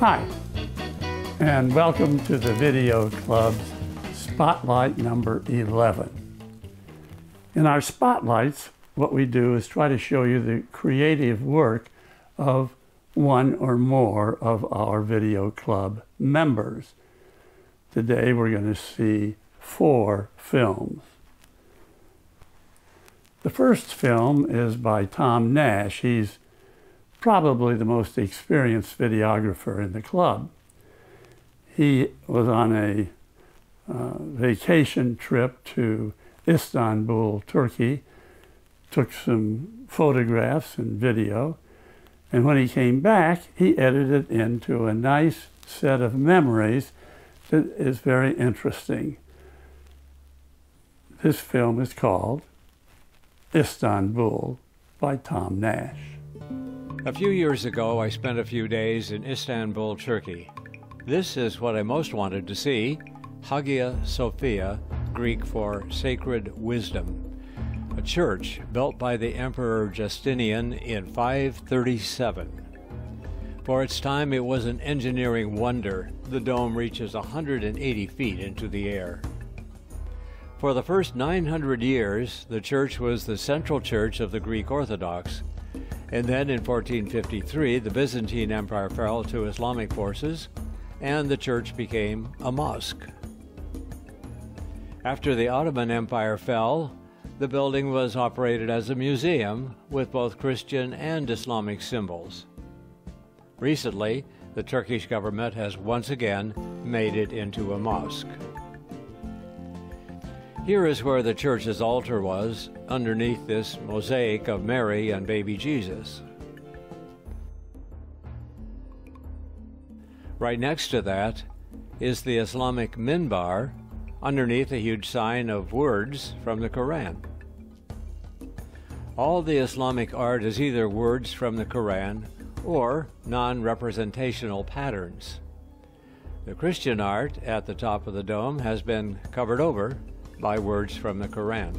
Hi, and welcome to the Video Club's Spotlight number 11. In our spotlights, what we do is try to show you the creative work of one or more of our Video Club members. Today we're going to see 4 films. The first film is by Tom Nash. He's probably the most experienced videographer in the club. He was on a vacation trip to Istanbul, Turkey, took some photographs and video, and when he came back, he edited it into a nice set of memories that is very interesting. This film is called Istanbul by Tom Nash. A few years ago, I spent a few days in Istanbul, Turkey. This is what I most wanted to see: Hagia Sophia, Greek for Sacred Wisdom, a church built by the Emperor Justinian in 537. For its time, it was an engineering wonder. The dome reaches 180 feet into the air. For the first 900 years, the church was the central church of the Greek Orthodox. And then in 1453, the Byzantine Empire fell to Islamic forces, and the church became a mosque. After the Ottoman Empire fell, the building was operated as a museum with both Christian and Islamic symbols. Recently, the Turkish government has once again made it into a mosque. Here is where the church's altar was, underneath this mosaic of Mary and baby Jesus. Right next to that is the Islamic minbar, underneath a huge sign of words from the Quran. All the Islamic art is either words from the Quran or non-representational patterns. The Christian art at the top of the dome has been covered over by words from the Quran.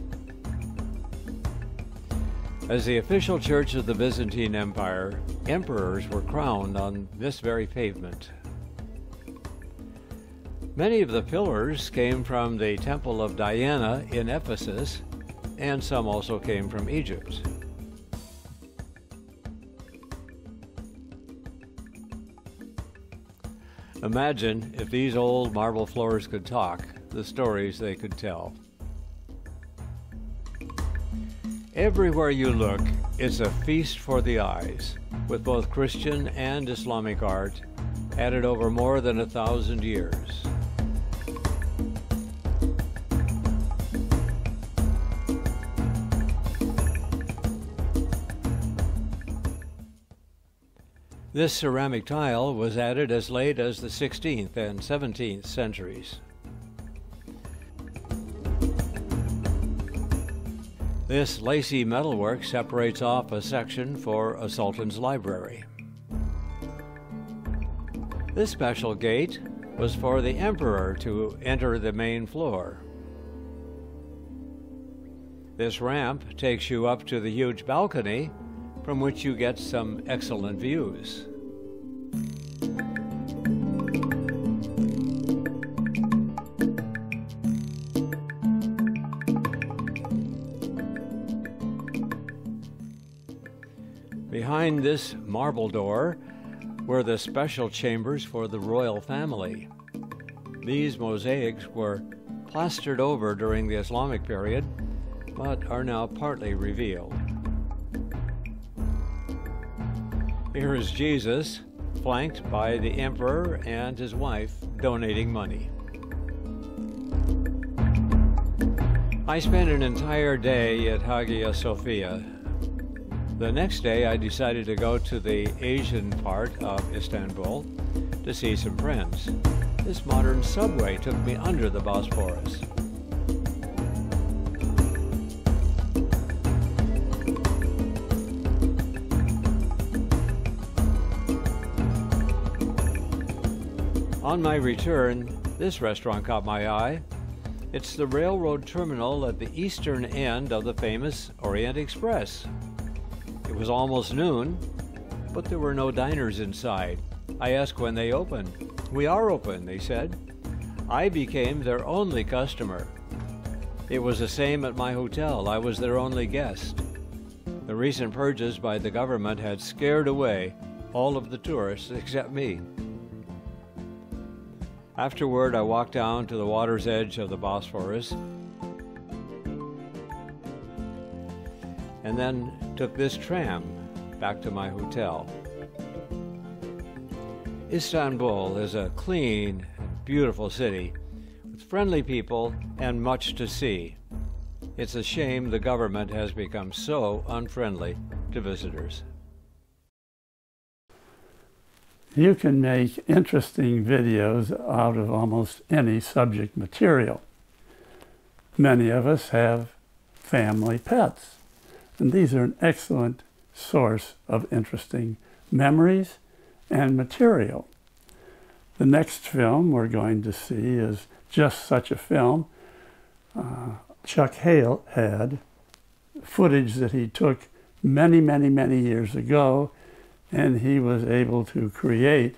As the official church of the Byzantine Empire, emperors were crowned on this very pavement. Many of the pillars came from the Temple of Diana in Ephesus, and some also came from Egypt. Imagine if these old marble floors could talk, the stories they could tell. Everywhere you look, it's a feast for the eyes, with both Christian and Islamic art added over more than 1,000 years. This ceramic tile was added as late as the 16th and 17th centuries. This lacy metalwork separates off a section for a sultan's library. This special gate was for the emperor to enter the main floor. This ramp takes you up to the huge balcony, from which you get some excellent views. Behind this marble door were the special chambers for the royal family. These mosaics were plastered over during the Islamic period, but are now partly revealed. Here is Jesus, flanked by the emperor and his wife donating money. I spent an entire day at Hagia Sophia. The next day, I decided to go to the Asian part of Istanbul to see some friends. This modern subway took me under the Bosphorus. On my return, this restaurant caught my eye. It's the railroad terminal at the eastern end of the famous Orient Express. It was almost noon, but there were no diners inside. I asked when they opened. "We are open," they said. I became their only customer. It was the same at my hotel. I was their only guest. The recent purges by the government had scared away all of the tourists except me. Afterward, I walked down to the water's edge of the Bosphorus and then took this tram back to my hotel. Istanbul is a clean, beautiful city with friendly people and much to see. It's a shame the government has become so unfriendly to visitors. You can make interesting videos out of almost any subject material. Many of us have family pets, and these are an excellent source of interesting memories and material. The next film we're going to see is just such a film. Chuck Hale had footage that he took many years ago, and he was able to create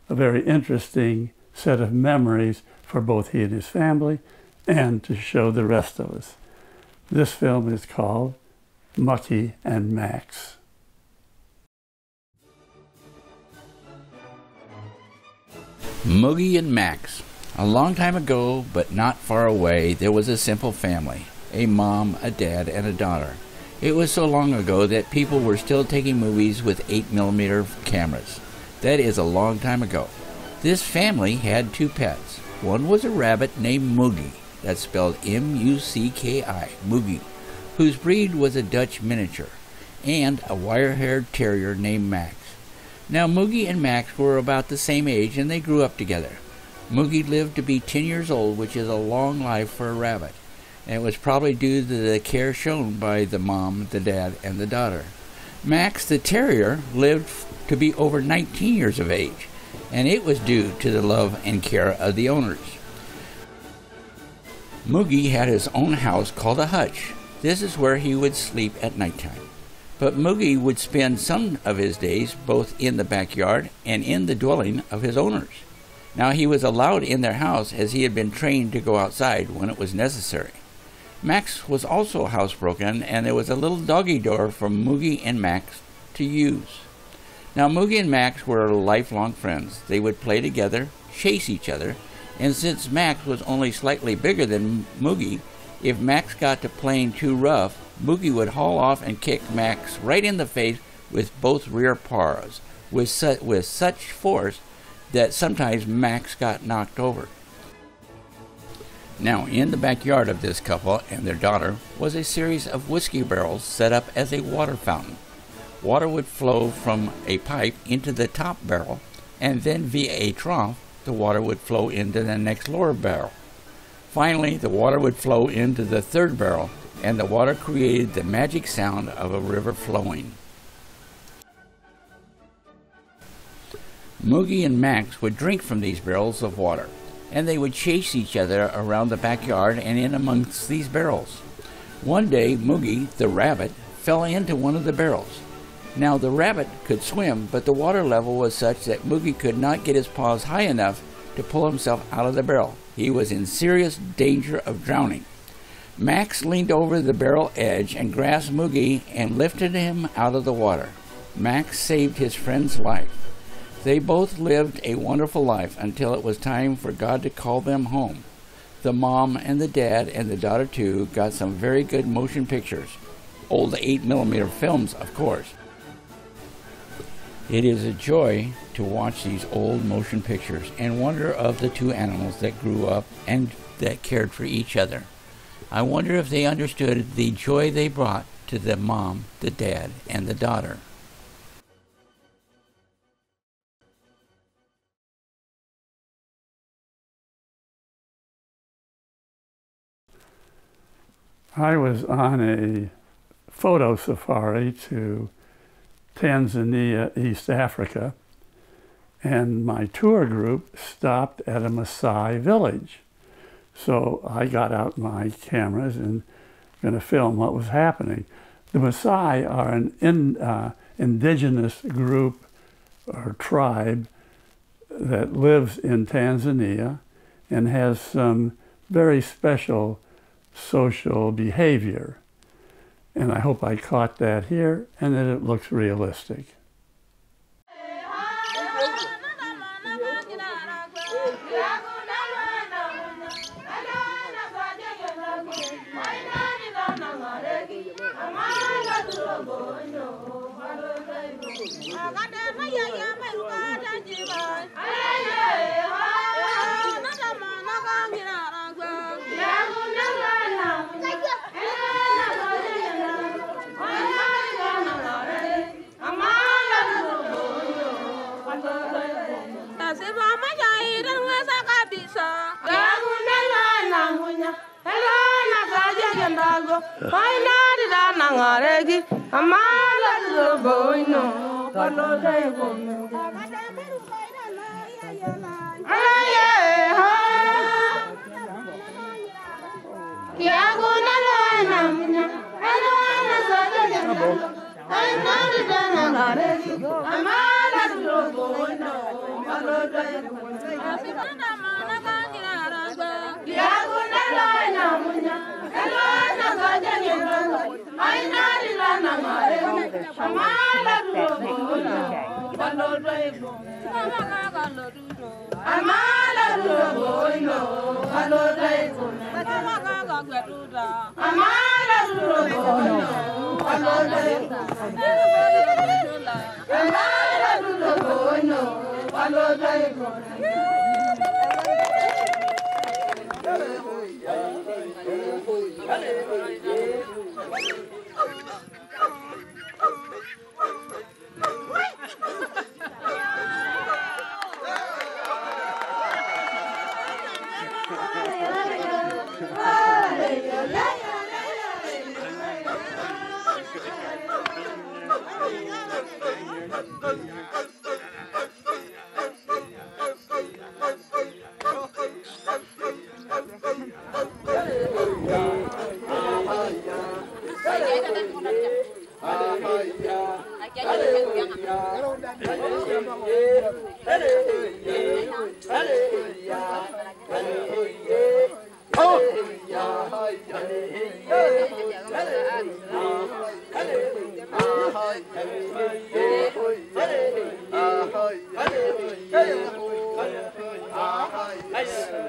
a very interesting set of memories for both he and his family and to show the rest of us. This film is called Mucky and Max. Moogie and Max. A long time ago, but not far away, there was a simple family. A mom, a dad, and a daughter. It was so long ago that people were still taking movies with 8mm cameras. That is a long time ago. This family had two pets. One was a rabbit named Moogie, that's spelled M-U-C-K-I, Moogie, whose breed was a Dutch miniature, and a wire-haired terrier named Max. Now, Moogie and Max were about the same age, and they grew up together. Moogie lived to be 10 years old, which is a long life for a rabbit, and it was probably due to the care shown by the mom, the dad, and the daughter. Max, the terrier, lived to be over 19 years of age, and it was due to the love and care of the owners. Moogie had his own house called a hutch. This is where he would sleep at nighttime. But Moogie would spend some of his days both in the backyard and in the dwelling of his owners. Now, he was allowed in their house as he had been trained to go outside when it was necessary. Max was also housebroken, and there was a little doggy door for Moogie and Max to use. Now, Moogie and Max were lifelong friends. They would play together, chase each other, and since Max was only slightly bigger than Moogie, if Max got to playing too rough, Moogie would haul off and kick Max right in the face with both rear paws, with such force that sometimes Max got knocked over. Now, in the backyard of this couple and their daughter was a series of whiskey barrels set up as a water fountain. Water would flow from a pipe into the top barrel, and then via a trough, the water would flow into the next lower barrel. Finally, the water would flow into the third barrel, and the water created the magic sound of a river flowing. Moogie and Max would drink from these barrels of water, and they would chase each other around the backyard and in amongst these barrels. One day, Moogie, the rabbit, fell into one of the barrels. Now, the rabbit could swim, but the water level was such that Moogie could not get his paws high enough to pull himself out of the barrel. He was in serious danger of drowning. Max leaned over the barrel edge and grasped Moogie and lifted him out of the water. Max saved his friend's life. They both lived a wonderful life until it was time for God to call them home. The mom and the dad and the daughter too got some very good motion pictures. Old 8mm films, of course. It is a joy to watch these old motion pictures and wonder of the two animals that grew up and that cared for each other. I wonder if they understood the joy they brought to the mom, the dad, and the daughter. I was on a photo safari to Tanzania, East Africa, and my tour group stopped at a Maasai village. So I got out my cameras and going to film what was happening. The Maasai are an indigenous group or tribe that lives in Tanzania and has some very special social behavior. And I hope I caught that here and that it looks realistic.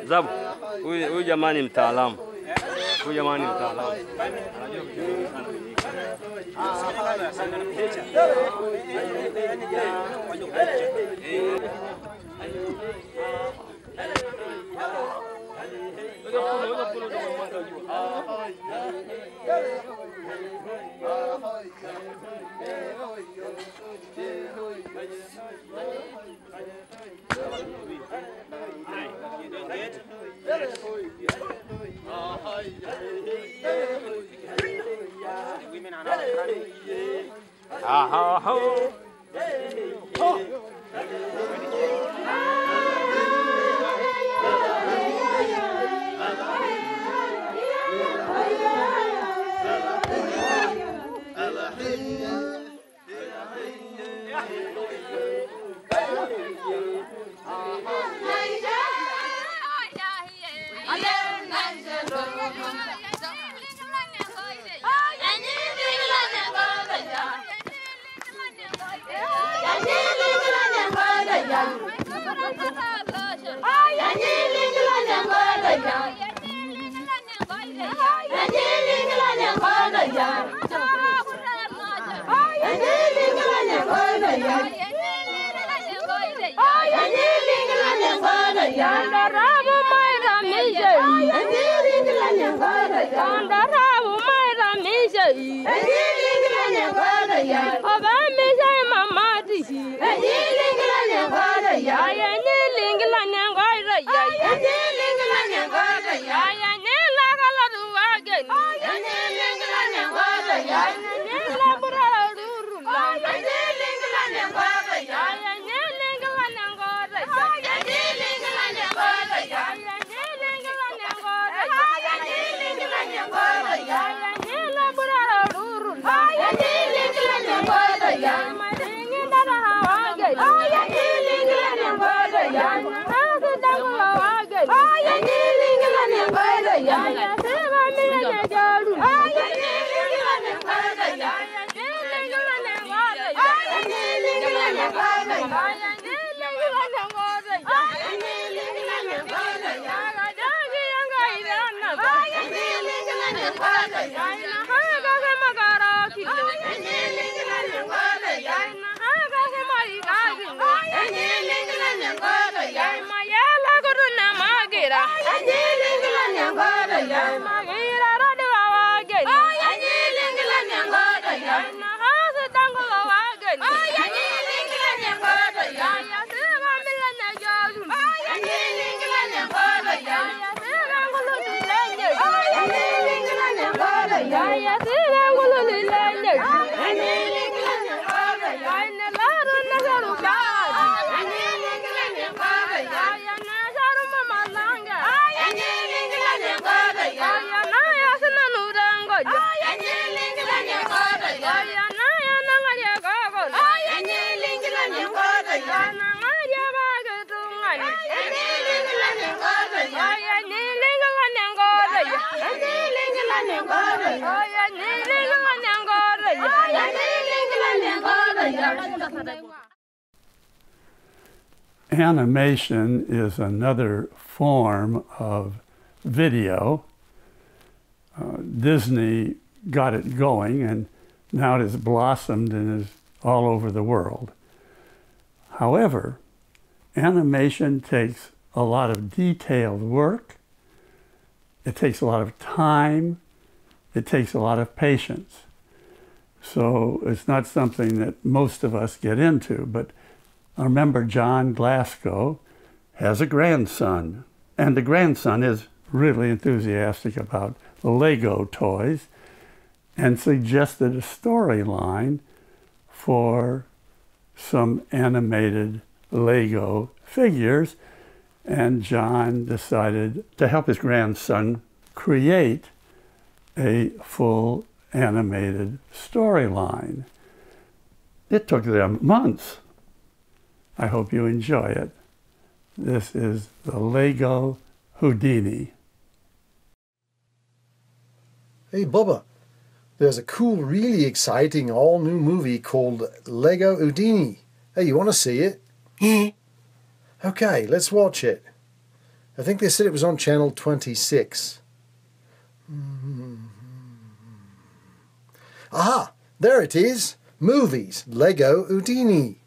Zabu, huyu jamani mtaalamu. Huyu jamani mtaalamu. Oh, yeah, Animation is another form of video. Disney got it going, and now it has blossomed and is all over the world. However, animation takes a lot of detailed work. It takes a lot of time. It takes a lot of patience. So it's not something that most of us get into, but remember, John Glasgow has a grandson, and the grandson is really enthusiastic about Lego toys and suggested a storyline for some animated Lego figures, and John decided to help his grandson create a full animated storyline. It took them months. I hope you enjoy it. This is the Lego Houdini. Hey Bubba, there's a cool, really exciting all-new movie called Lego Houdini. Hey, you want to see it? Okay, let's watch it. I think they said it was on channel 26. Aha, there it is. Movies, Lego Houdini.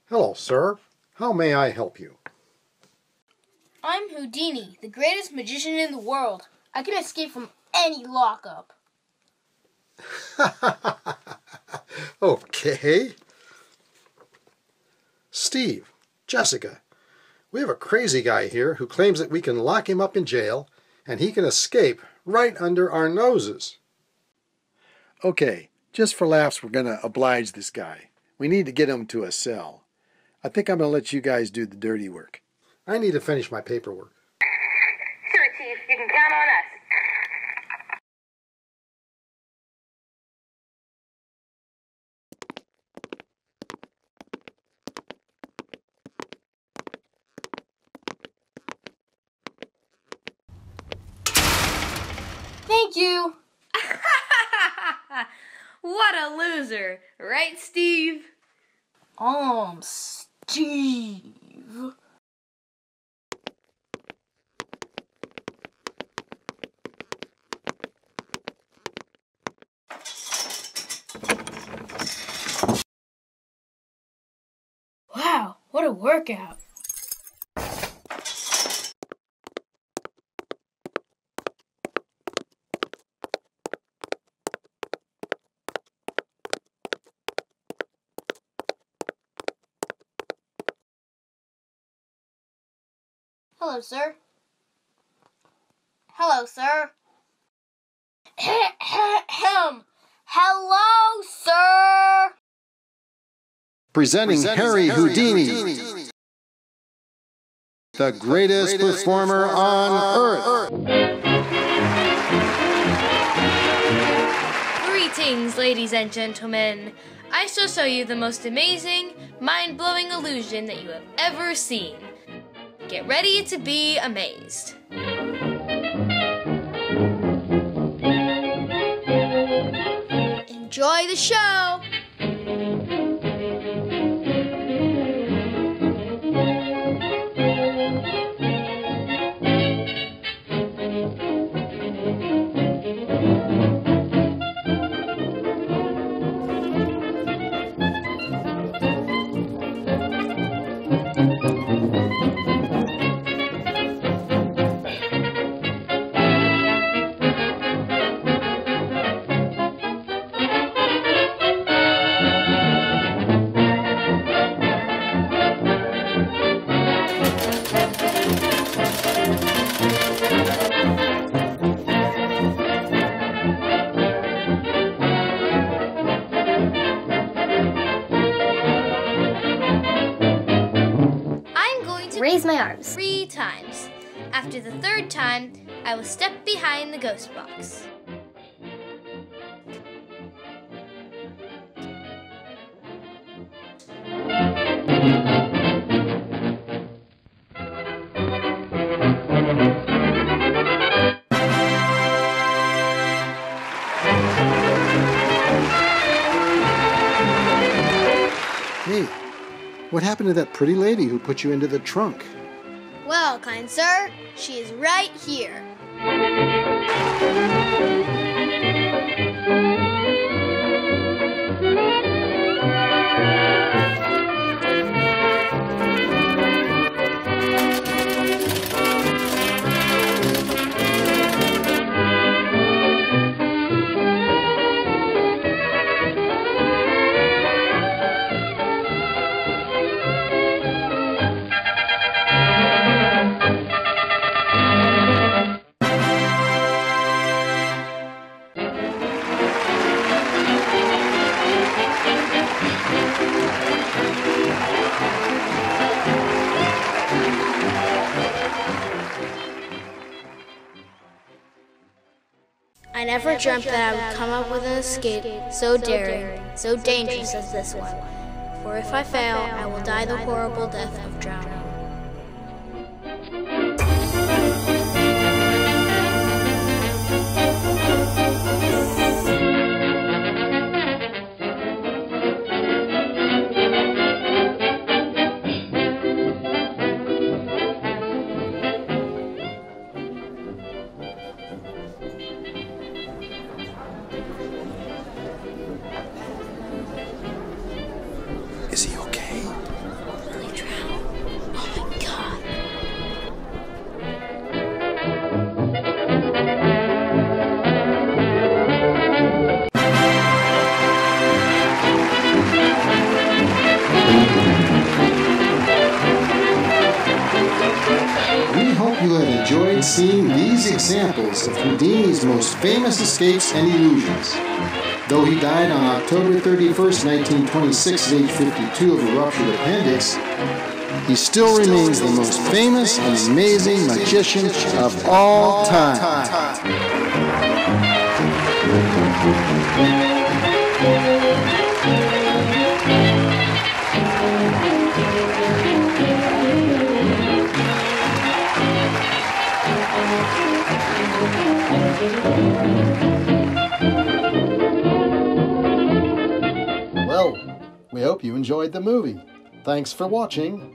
Hello, sir. How may I help you? I'm Houdini, the greatest magician in the world. I can escape from any lockup. Okay. Steve, Jessica, we have a crazy guy here who claims that we can lock him up in jail and he can escape right under our noses. Okay, just for laughs, we're going to oblige this guy. We need to get him to a cell. I think I'm going to let you guys do the dirty work. I need to finish my paperwork. Sure, Chief. You can count on us. Thank you. What a loser, right, Steve? Steve. Wow, what a workout. Hello, sir. Hello, sir. Hello, sir. Presenting Harry Houdini, the greatest performer on earth. Greetings, ladies and gentlemen. I shall show you the most amazing, mind-blowing illusion that you have ever seen. Get ready to be amazed. Enjoy the show. Raise my arms 3 times. After the 3rd time, I will step behind the ghost box. Hey, what happened to that pretty lady who put you into the trunk? Well, kind sir, she is right here. I never dreamt that I would come up with an escape so daring, so dangerous as this one. For if I fail, I will die the horrible death of drowning. Is he okay? Really drown? Oh my God. We hope you have enjoyed seeing these examples of Houdini's most famous escapes and illusions. Though he died on October 31st, 1926 at age 52 of a ruptured appendix, he still remains the most famous and amazing magician of all time. Well, we hope you enjoyed the movie. Thanks for watching.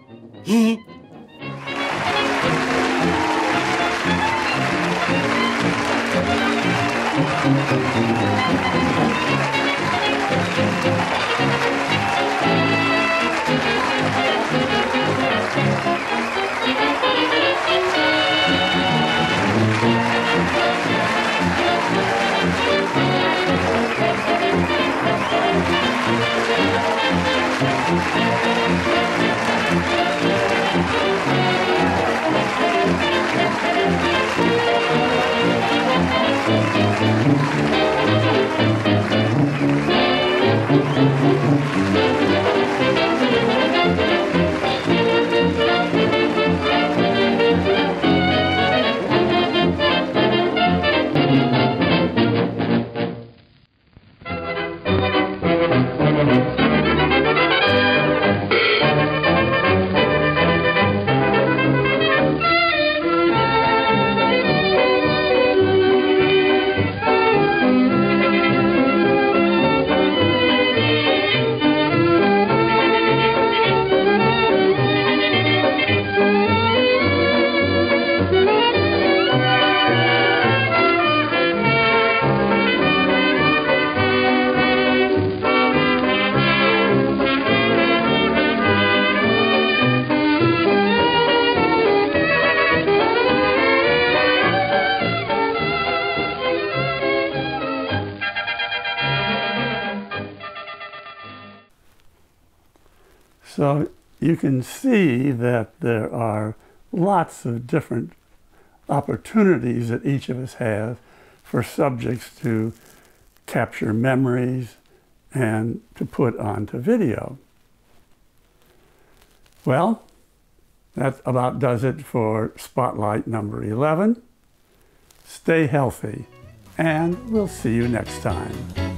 So you can see that there are lots of different opportunities that each of us have for subjects to capture memories and to put onto video. Well, that about does it for Spotlight number 11. Stay healthy, and we'll see you next time.